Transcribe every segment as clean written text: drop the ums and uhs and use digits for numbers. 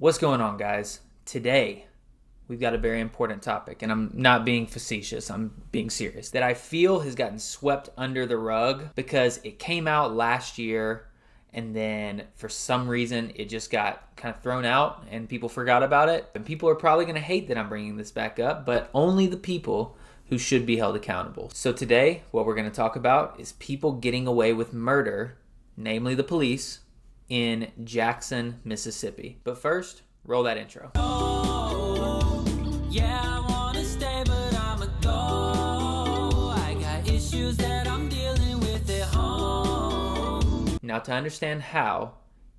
What's going on, guys? Today, we've got a very important topic, and I'm not being facetious, I'm being serious, that I feel has gotten swept under the rug because it came out last year, and then for some reason, it just got kind of thrown out, and people forgot about it. And people are probably going to hate that I'm bringing this back up, but only the people who should be held accountable. So today, what we're going to talk about is people getting away with murder, namely the police, in Jackson, Mississippi. But first, roll that intro. Oh, yeah, I wanna stay, but I'ma go. I got issues that I'm dealing with at home. Now, to understand how,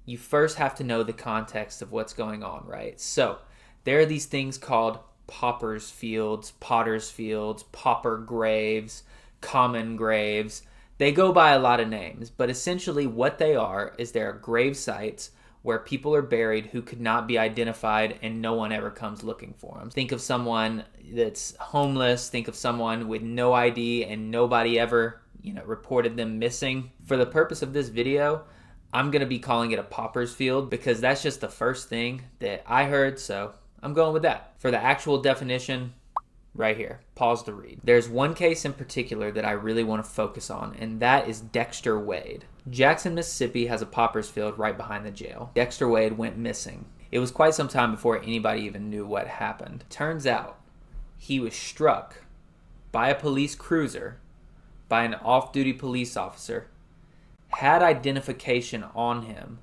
you first have to know the context of what's going on, right? So, there are these things called paupers fields, potters fields, pauper graves, common graves. They go by a lot of names, but essentially what they are is they're grave sites where people are buried who could not be identified and no one ever comes looking for them. Think of someone that's homeless, think of someone with no ID and nobody ever, reported them missing. For the purpose of this video, I'm going to be calling it a pauper's field because that's just the first thing that I heard, so I'm going with that. For the actual definition, right here, pause to read. There's one case in particular that I really want to focus on, and that is Dexter Wade. Jackson, Mississippi has a pauper's field right behind the jail. Dexter Wade went missing. It was quite some time before anybody even knew what happened. Turns out, he was struck by a police cruiser, by an off-duty police officer, had identification on him,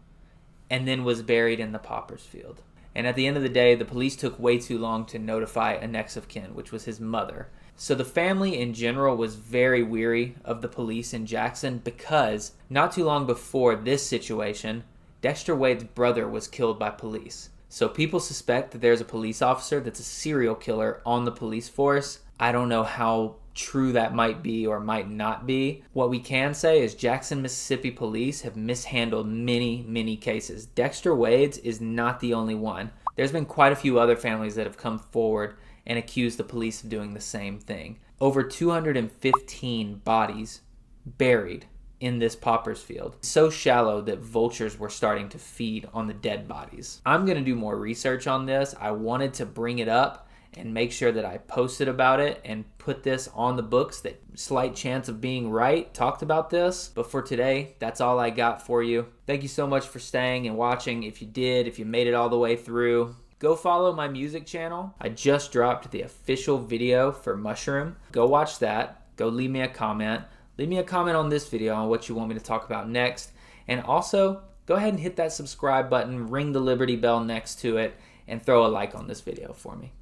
and then was buried in the pauper's field. And at the end of the day, the police took way too long to notify a next of kin, which was his mother. So the family in general was very weary of the police in Jackson because not too long before this situation, Dexter Wade's brother was killed by police. So people suspect that there's a police officer that's a serial killer on the police force. I don't know how true that might be or might not be. What we can say is Jackson, Mississippi police have mishandled many cases. Dexter Wade's is not the only one. There's been quite a few other families that have come forward and accused the police of doing the same thing. Over 215 bodies buried in this pauper's field. So shallow that vultures were starting to feed on the dead bodies. I'm going to do more research on this. I wanted to bring it up and make sure that I posted about it and put this on the books, that slight chance of being right, talked about this. But for today, that's all I got for you. Thank you so much for staying and watching. If you made it all the way through, go follow my music channel. I just dropped the official video for Mushroom. Go watch that. Go leave me a comment. Leave me a comment on this video on what you want me to talk about next. And also, go ahead and hit that subscribe button, ring the Liberty Bell next to it, and throw a like on this video for me.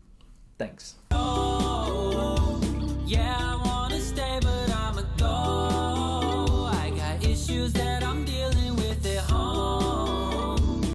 Thanks. Oh, yeah,